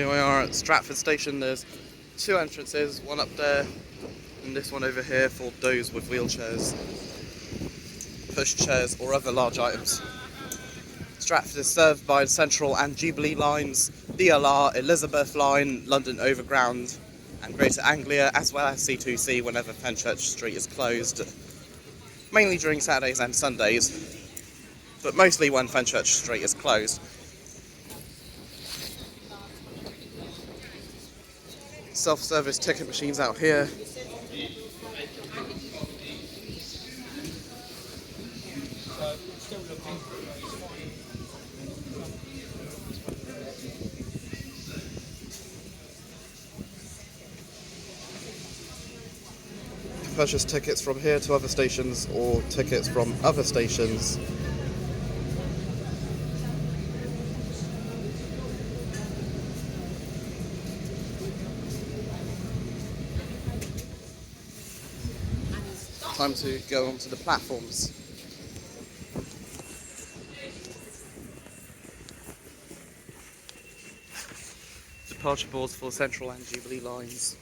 Here we are at Stratford station. There's two entrances, one up there and this one over here for those with wheelchairs, pushchairs or other large items. Stratford is served by the Central and Jubilee lines, DLR, Elizabeth line, London Overground and Greater Anglia, as well as C2C whenever Fenchurch Street is closed, mainly during Saturdays and Sundays, but mostly when Fenchurch Street is closed. Self-service ticket machines out here. You can purchase tickets from here to other stations or tickets from other stations. Time to go onto the platforms. Departure boards for Central and Jubilee lines.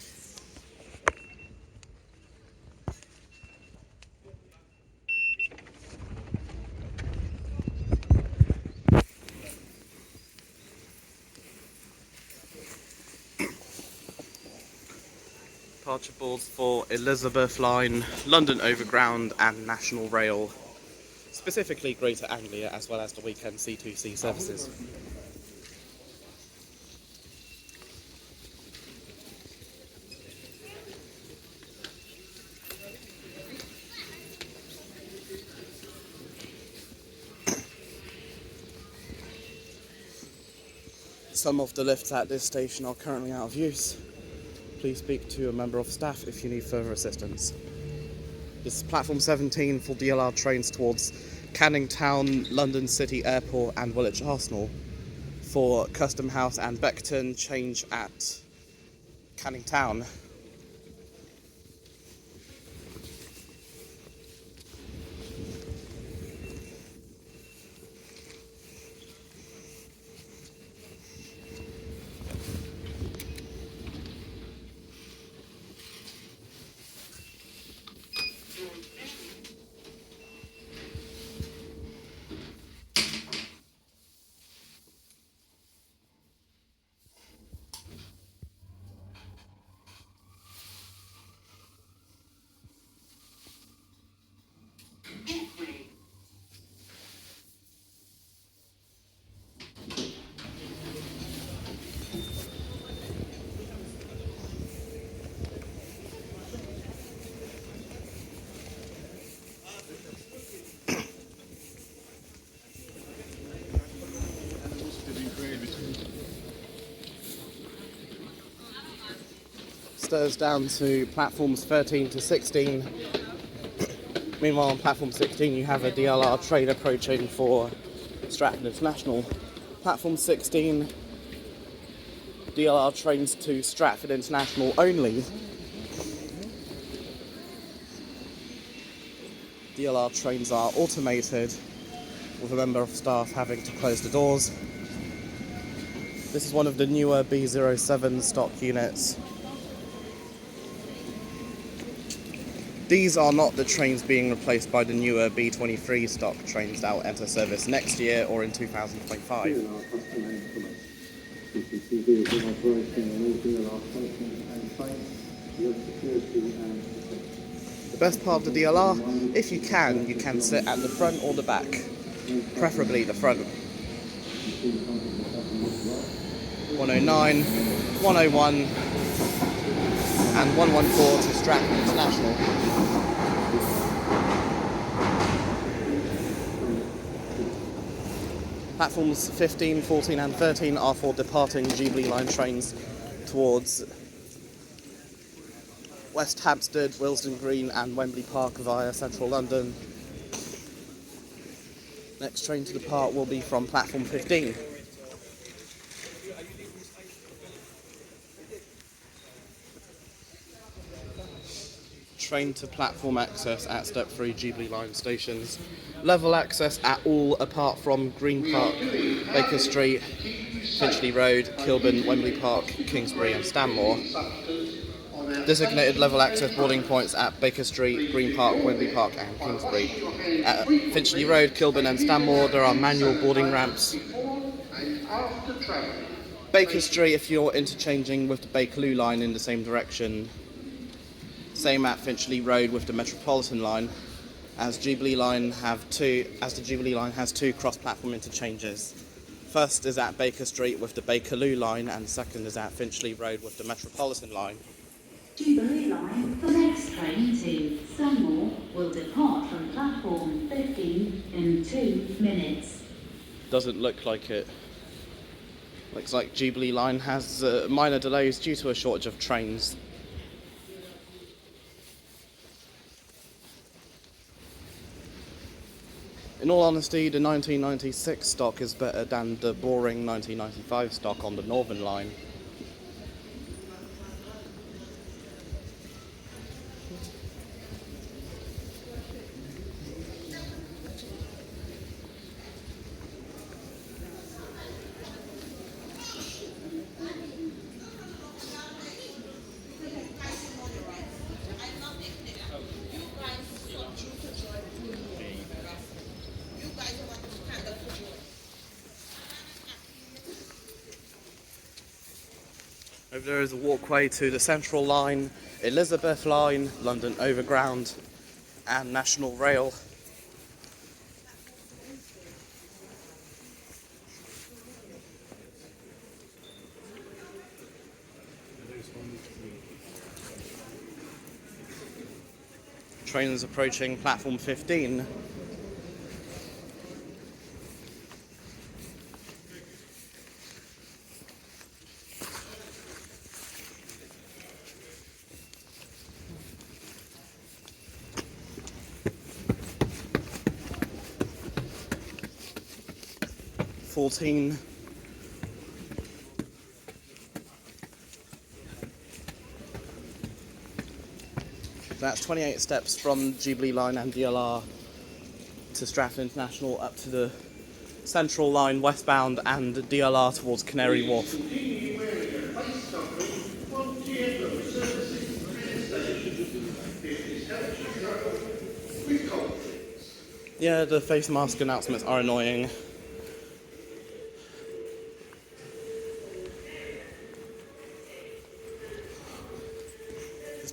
Departure boards for Elizabeth line, London Overground and National Rail, specifically Greater Anglia, as well as the weekend C2C services. Some of the lifts at this station are currently out of use. Please speak to a member of staff if you need further assistance. This is platform 17 for DLR trains towards Canning Town, London City Airport and Woolwich Arsenal. For Custom House and Beckton, change at Canning Town. Stairs down to platforms 13 to 16. Meanwhile, on platform 16 you have a DLR train approaching for Stratford International. Platform 16, DLR trains to Stratford International only. DLR trains are automated, with a member of staff having to close the doors. This is one of the newer B07 stock units. These are not the trains being replaced by the newer B23 stock trains that will enter service next year or in 2025. The best part of the DLR, if you can sit at the front or the back, preferably the front. 109, 101 and 114 to Stratford International. Platforms 15, 14 and 13 are for departing Jubilee line trains towards West Hampstead, Willesden Green and Wembley Park via central London. Next train to depart will be from platform 15. train to platform access at Step 3 Jubilee Line stations. Level access at all apart from Green Park, Baker Street, Finchley Road, Kilburn, Wembley Park, Kingsbury and Stanmore. Designated level access boarding points at Baker Street, Green Park, Wembley Park and Kingsbury. At Finchley Road, Kilburn and Stanmore there are manual boarding ramps. Baker Street if you're interchanging with the Bakerloo line in the same direction. Same at Finchley Road with the Metropolitan line, as the Jubilee line has two cross-platform interchanges. First is at Baker Street with the Bakerloo line, and second is at Finchley Road with the Metropolitan line. Jubilee line, the next train to Stanmore will depart from platform 15 in 2 minutes. Doesn't look like it. Looks like Jubilee line has minor delays due to a shortage of trains. In all honesty, the 1996 stock is better than the boring 1995 stock on the Northern line. Over there is a walkway to the Central Line, Elizabeth Line, London Overground and National Rail. Train is approaching platform 15. That's 28 steps from Jubilee Line and DLR to Stratford International up to the Central Line westbound and DLR towards Canary Wharf. Yeah, the face mask announcements are annoying.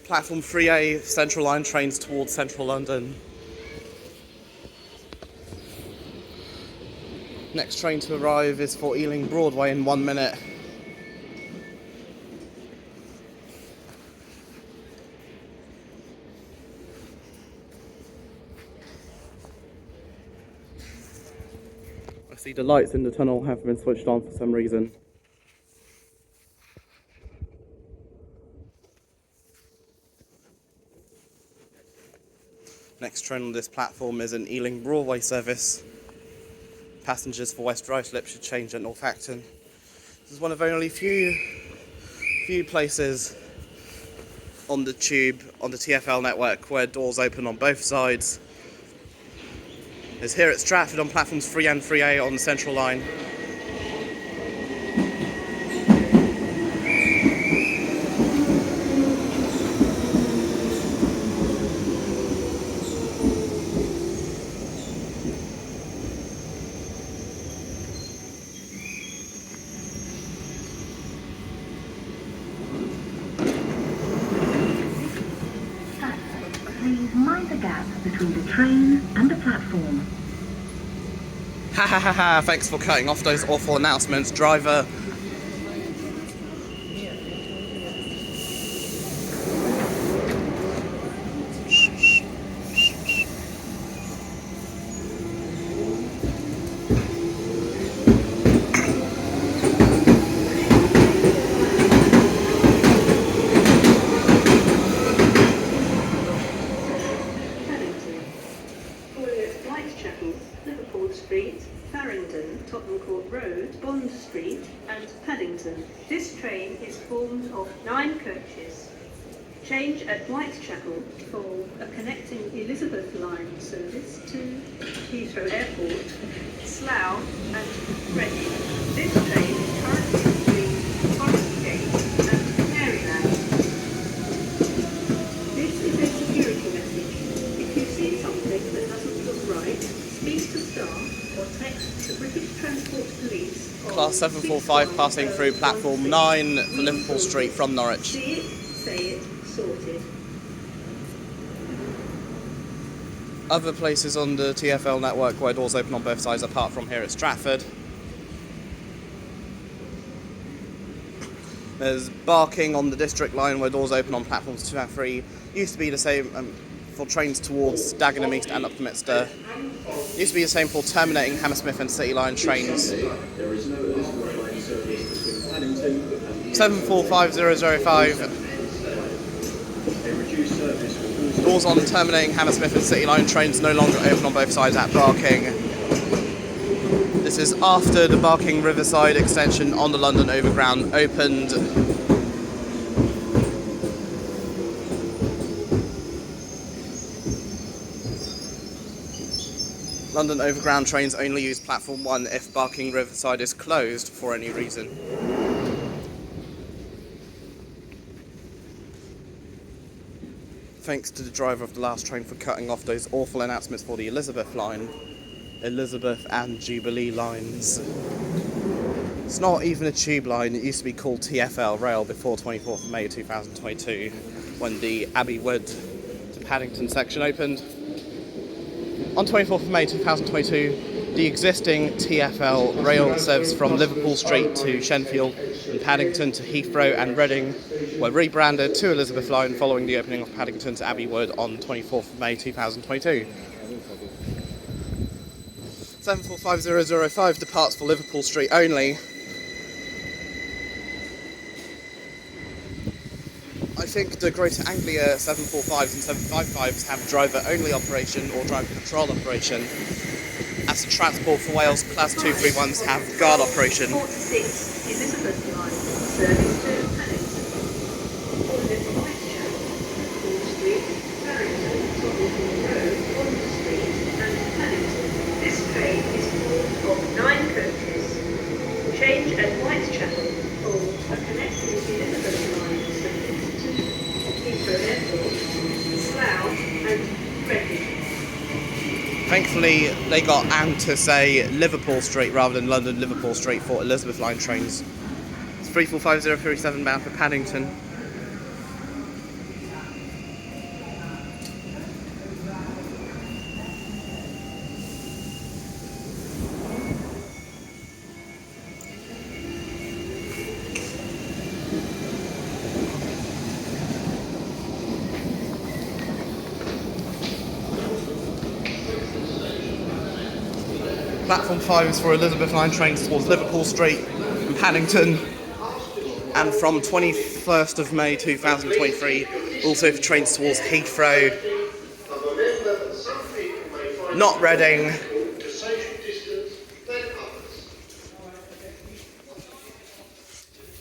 Platform 3A, Central Line trains towards central London. Next train to arrive is for Ealing Broadway in 1 minute. I see the lights in the tunnel have been switched on for some reason. Next train on this platform is an Ealing Broadway service. Passengers for West Ruislip should change at Northampton. This is one of only few places on the tube, on the TfL network, where doors open on both sides. It's here at Stratford on platforms 3 and 3A on the Central Line. Mind the gap between the train and the platform. Ha ha ha ha, thanks for cutting off those awful announcements, driver. Whitechapel, Liverpool Street, Farringdon, Tottenham Court Road, Bond Street and Paddington. This train is formed of 9 coaches. Change at Whitechapel for a connecting Elizabeth line service to Heathrow Airport, Slough and Reading. This train is currently between Forest Gate and Canary Wharf. This is a security message. If you see something that doesn't look right, speak to staff or text the British Transport Police. Class 745 passing through platform 9 for Liverpool Street from Norwich. See it, say it, sorted. Other places on the TfL network where doors open on both sides apart from here at Stratford. There's Barking on the District line where doors open on platforms 2 and 3. Used to be the same for trains towards Dagenham East and Upminster. Used to be the same for terminating Hammersmith and City Line trains. 745005. Doors on terminating Hammersmith and City Line trains no longer open on both sides at Barking. This is after the Barking Riverside extension on the London Overground opened. London Overground trains only use platform 1 if Barking Riverside is closed for any reason. Thanks to the driver of the last train for cutting off those awful announcements for the Elizabeth line, Elizabeth and Jubilee lines. It's not even a tube line, it used to be called TfL Rail before 24th of May 2022 when the Abbey Wood to Paddington section opened. On 24th of May 2022, the existing TfL rail service from Liverpool Street to Shenfield and Paddington to Heathrow and Reading were rebranded to Elizabeth Line following the opening of Paddington to Abbey Wood on 24th of May 2022. 745005 departs for Liverpool Street only. I think the Greater Anglia 745s and 755s have driver-only operation or driver control operation, as the Transport for Wales Class 231s have guard operation. 46 Elizabeth Line, service to Paddington. Order for Whitechapel, Liverpool Street, Farringdon, Tottenham Hale, Wembley Street and Paddington. This train is full of 9 coaches. Change at Whitechapel for a connecting Elizabeth Line service to Heathrow Airport, Slough and Reading. Thankfully, they got Anne to say Liverpool Street rather than London Liverpool Street for Elizabeth Line trains. It's 345037 bound for Paddington. Platform 5 is for Elizabeth Line trains towards Liverpool Street and Paddington, and from 21st of May 2023 also for trains towards Heathrow, not Reading,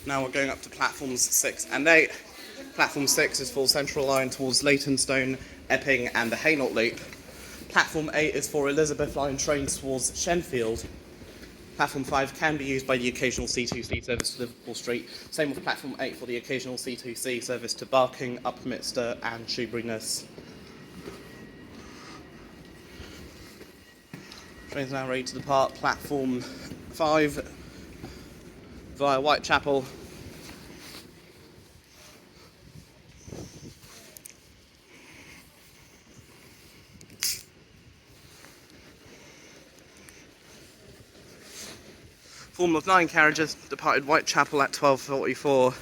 now we're going up to platforms 6 and 8. Platform 6 is for Central Line towards Leytonstone, Epping and the Hainault Loop. Platform 8 is for Elizabeth Line trains towards Shenfield. Platform 5 can be used by the occasional C2C service to Liverpool Street. Same with Platform 8 for the occasional C2C service to Barking, Upminster and Shoeburyness. Trains now ready to depart Platform 5 via Whitechapel. Form of 9 carriages departed Whitechapel at 12:44.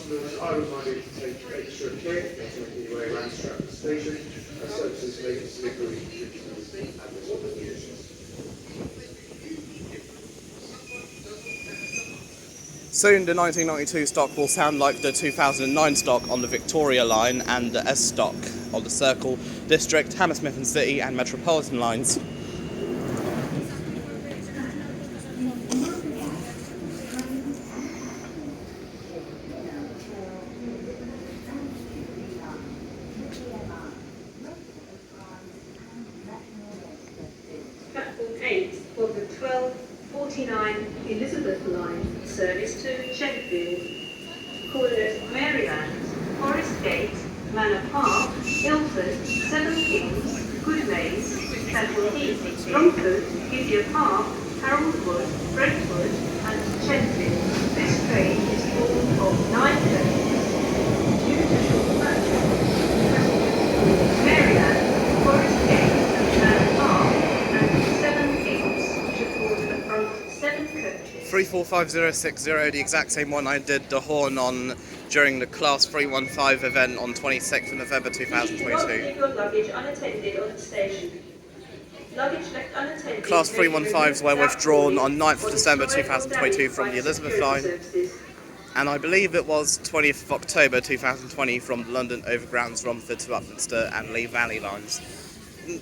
customers, I remind you to take extra care as you make your way around Stratford Station, as services may slippery and Soon the 1992 stock will sound like the 2009 stock on the Victoria line and the S stock on the Circle, District, Hammersmith and City and Metropolitan lines. Platform 8 for the 12:49 Elizabeth line service to Shenfield. Callers Maryland, Forest Gate, Manor Park, Ilford, Seven Kings, Goodmays, Central Heath, Romford, Gideon Park, Haroldwood, Brentwood and Shenfield. This train is full of 9 trains. Due to short Maryland, Forest Gate, Manor Park and Seven Kings should board the front 7 coaches. 345060, the exact same one I did the horn on during the Class 315 event on 26th of November Please do not 2022. leave your luggage unattended on the station. Luggage left unattended. Class 315s were withdrawn on 9th of December 2022 from the Elizabeth line, and I believe it was 20th of October 2020 from the London Overground's Romford to Upminster and Lee Valley lines.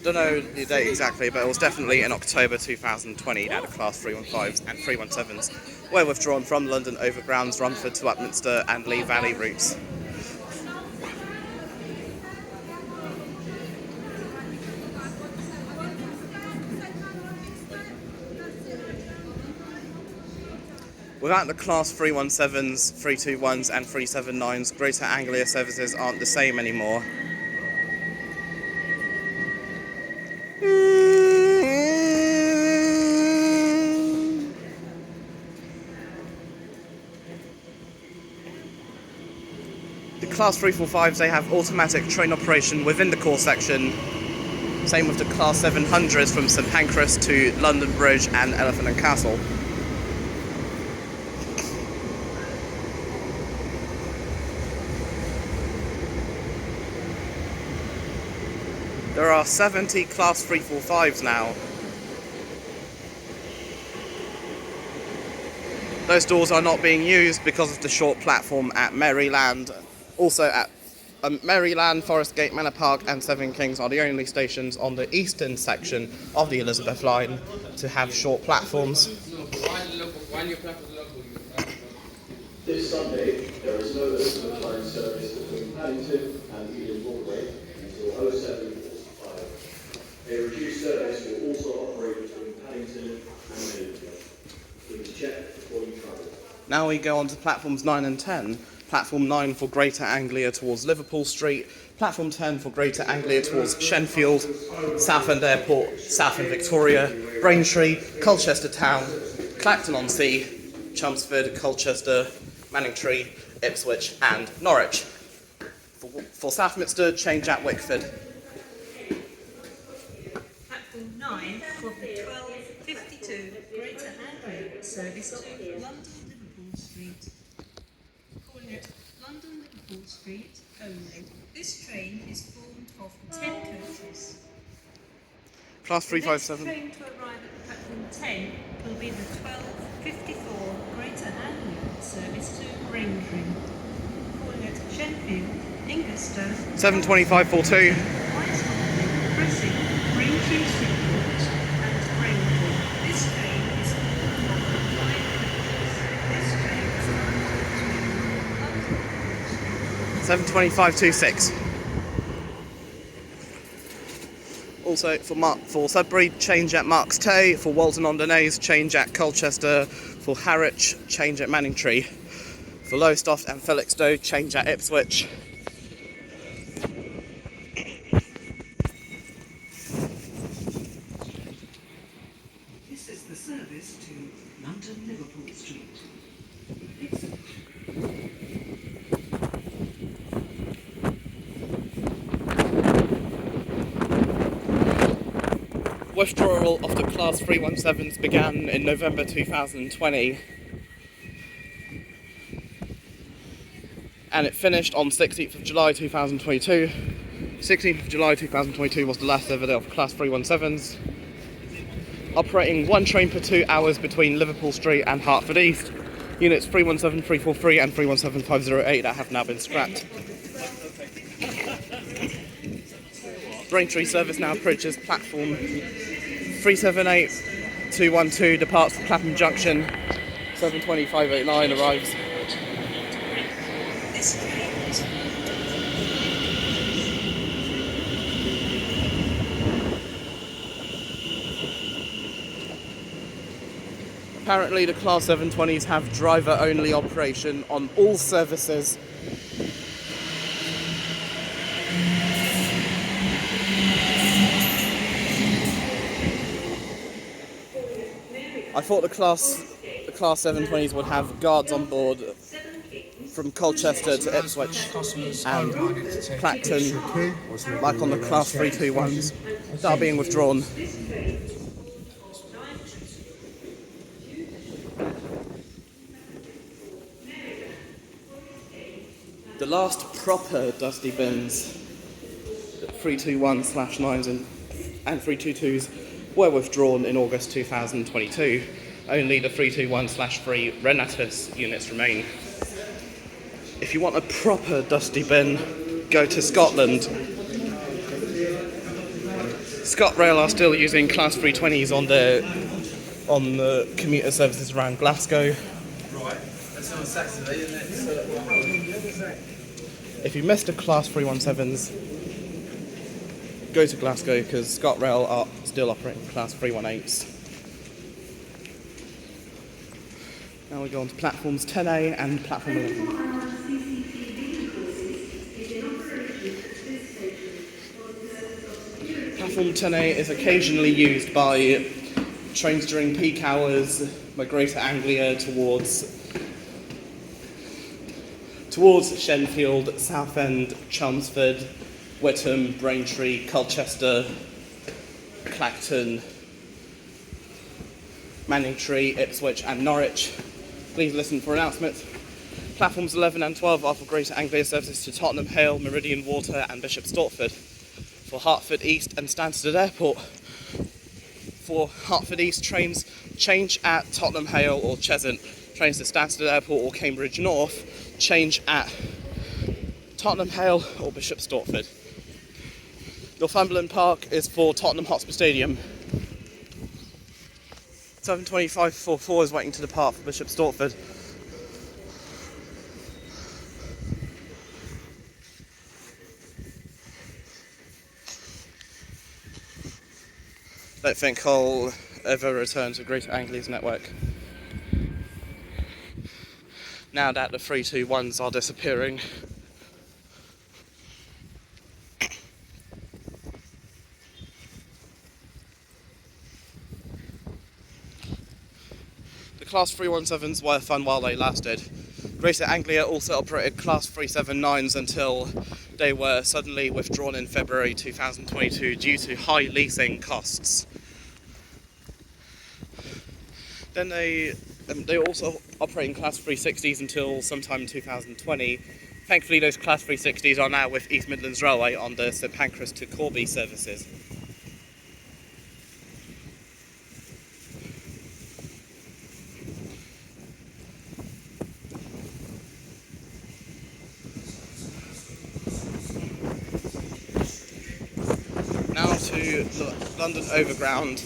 Don't know the date exactly, but it was definitely in October 2020 that the Class 315s and 317s were withdrawn from London Overground's Romford to Upminster and Lee Valley routes. Without the Class 317s, 321s and 379s, Greater Anglia services aren't the same anymore. The Class 345s, they have automatic train operation within the core section. Same with the Class 700s from St Pancras to London Bridge and Elephant and Castle. There are 70 Class 345s now. Those doors are not being used because of the short platform at Maryland. Also at Maryland, Forest Gate, Manor Park and Seven Kings are the only stations on the eastern section of the Elizabeth line to have short platforms. This Sunday, there is no Elizabeth line service between Paddington and Ealing Broadway until 07:45. A reduced service will also operate between Paddington and Mayfield. Please check before you travel. Now we go on to platforms 9 and 10. Platform 9 for Greater Anglia towards Liverpool Street, Platform 10 for Greater Anglia towards Shenfield, Southend Airport, Southend Victoria, Braintree, Colchester Town, Clacton-on-Sea, Chelmsford, Colchester, Manningtree, Ipswich and Norwich. For Southminster, change at Wickford. Platform 9 for the 12:52 Greater Anglia service to London Liverpool Street. Calling it London Liverpool Street only. This train is formed of 10 coaches. Class The next 357. train to arrive at platform 10 will be the 12:54 Greater Anglia service to Braintree. Calling at Shenfield, Ingerstone, 72542. White Notley, Cressing, Braintree Seaport and Braintree. This train is formed of 5 coaches. This train is London 72526. Also for Sudbury, change at Marks Tay. For Walton-on-Denays, change at Colchester. For Harwich, change at Manningtree. For Lowestoft and Felixstowe, change at Ipswich. This is the service to London Liverpool Street. Withdrawal of the Class 317s began in November 2020. and it finished on 16th of July 2022. 16th of July 2022 was the last ever day of Class 317s, operating one train per 2 hours between Liverpool Street and Hertford East. Units 317, 343 and 317 508 that have now been scrapped. Braintree service now approaches platform 378, 212, departs from Clapham Junction, 720 589 arrives. Apparently the Class 720s have driver-only operation on all services. I thought the Class 720s would have guards on board from Colchester to Ipswich and Clacton, like on the Class 321s that are being withdrawn. The last proper dusty bins, 321/9s and 322s, were withdrawn in August 2022. Only the 321/3 Renatus units remain. If you want a proper dusty bin, go to Scotland. ScotRail are still using Class 320s on the commuter services around Glasgow. That's on Saturday, isn't it? If you missed the Class 317s, go to Glasgow because ScotRail are still operating Class 318s. Now we go on to platforms 10A and platform 11. Platform 10A is occasionally used by trains during peak hours by Greater Anglia towards Shenfield, Southend, Chelmsford, Witham, Braintree, Colchester, Clacton, Manningtree, Ipswich and Norwich. Please listen for announcements. Platforms 11 and 12 are for Greater Anglia services to Tottenham Hale, Meridian Water and Bishop Stortford. For Hertford East and Stansted Airport. For Hertford East, trains change at Tottenham Hale or Cheshunt. Trains to Stansted Airport or Cambridge North change at Tottenham Hale or Bishop Stortford. Northumberland Park is for Tottenham Hotspur Stadium. 72544 is waiting to depart for Bishop Stortford. Don't think I'll ever return to Greater Anglia's network. Now that the 321s are disappearing. The Class 317s were fun while they lasted. Greater Anglia also operated Class 379s until they were suddenly withdrawn in February 2022 due to high leasing costs. Then they were also operating Class 360s until sometime in 2020. Thankfully, those Class 360s are now with East Midlands Railway on the St Pancras to Corby services. Now to the London Overground.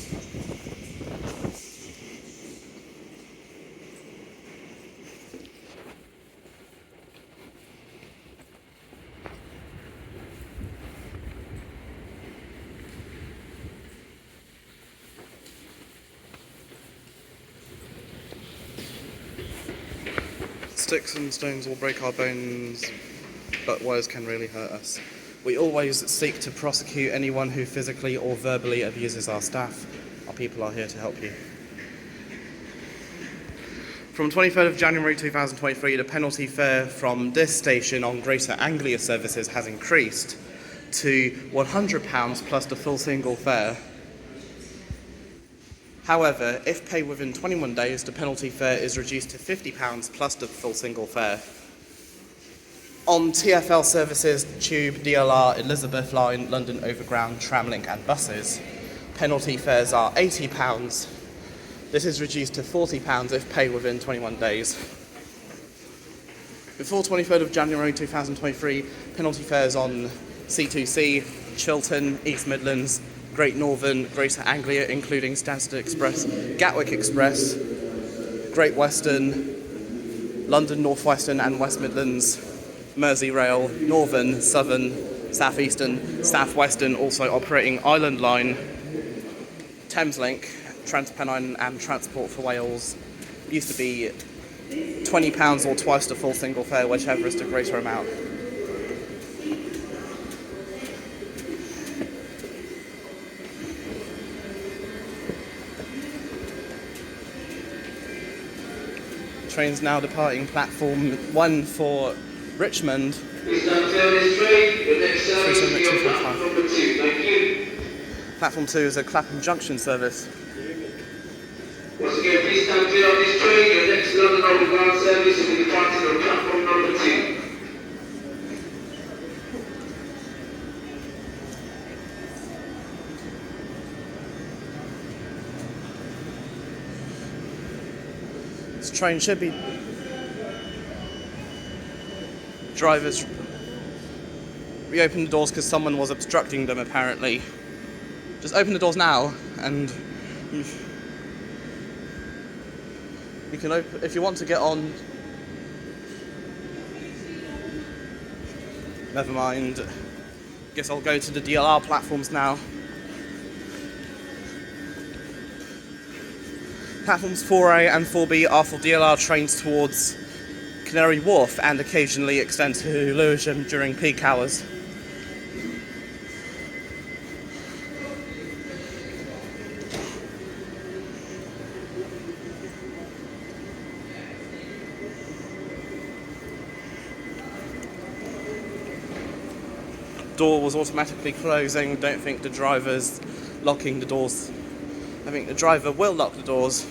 Sticks and stones will break our bones, but words can really hurt us. We always seek to prosecute anyone who physically or verbally abuses our staff. Our people are here to help you. From 23rd of January 2023, the penalty fare from this station on Greater Anglia services has increased to £100 plus the full single fare. However, if paid within 21 days, the penalty fare is reduced to £50 plus the full single fare. On TfL services, Tube, DLR, Elizabeth Line, London Overground, Tramlink and buses, penalty fares are £80. This is reduced to £40 if paid within 21 days. Before 23rd of January 2023, penalty fares on C2C, Chiltern, East Midlands, Great Northern, Greater Anglia, including Stansted Express, Gatwick Express, Great Western, London North Western and West Midlands, Merseyrail, Northern, Southern, South Eastern, South Western, also operating Island Line, Thameslink, Transpennine and Transport for Wales. Used to be £20 or twice the full single fare, whichever is the greater amount. Trains now departing platform 1 for Richmond. Platform 2 is a Clapham Junction service. Once again, please stand clear of this train. Your next London Overground service will be departing on platform number 2. This train should be... Drivers reopened the doors because someone was obstructing them, apparently. Just open the doors now, and you can open if you want to get on. Never mind. Guess I'll go to the DLR platforms now. Platforms 4A and 4B are for DLR trains towards Canary Wharf and occasionally extend to Lewisham during peak hours. Door was automatically closing. Don't think the driver's locking the doors. I think the driver will lock the doors.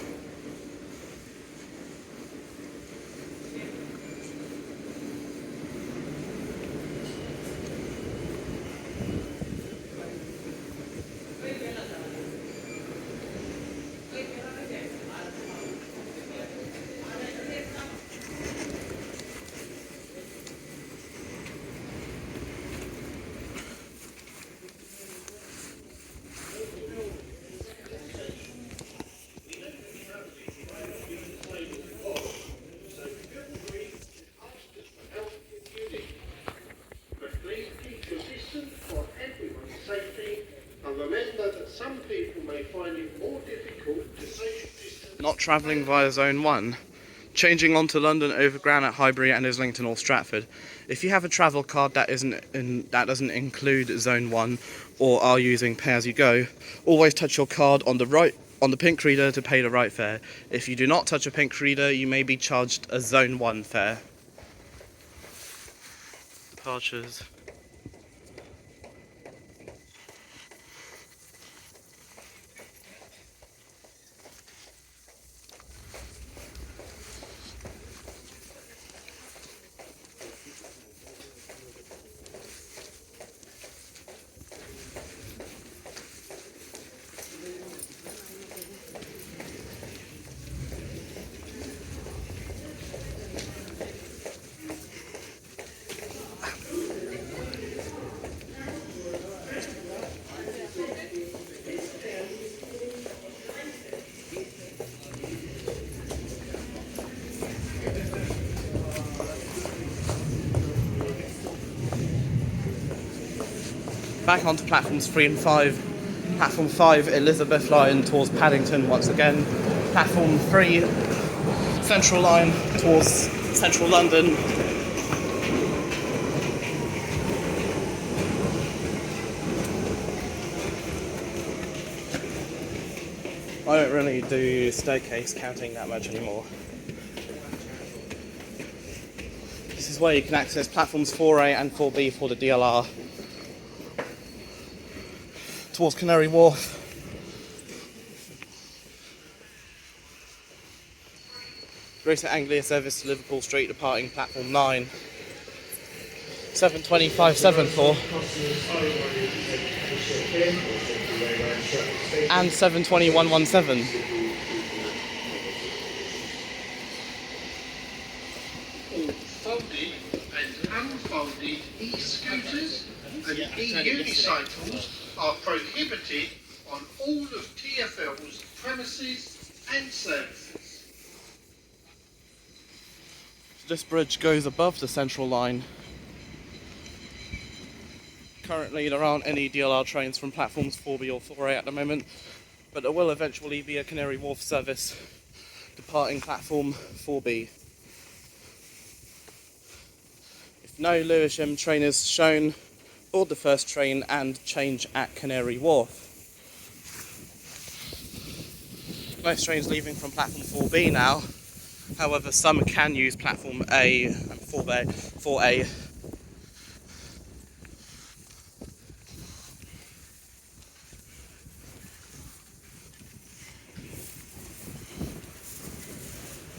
Not travelling via Zone 1. Changing onto London Overground at Highbury and Islington or Stratford. If you have a travel card that doesn't include Zone 1 or are using pay as you go, always touch your card on the pink reader to pay the right fare. If you do not touch a pink reader, you may be charged a Zone 1 fare. Departures. Back onto platforms 3 and 5. Platform 5, Elizabeth Line towards Paddington once again. Platform 3, Central Line towards central London. I don't really do staircase counting that much anymore. This is where you can access platforms 4A and 4B for the DLR. Towards Canary Wharf. Greater Anglia service to Liverpool Street departing platform 9. 725 74 and 72117. Folded and unfolded e-scooters and e-unicycles are prohibited on all of TfL's premises and services. This bridge goes above the Central line. Currently there aren't any DLR trains from platforms 4B or 4A at the moment, but there will eventually be a Canary Wharf service departing platform 4B. If no Lewisham train is shown, board the first train and change at Canary Wharf. Most trains leaving from platform 4B now, however some can use platform A and 4A.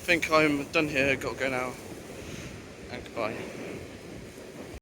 I think I'm done here, gotta go now, and goodbye.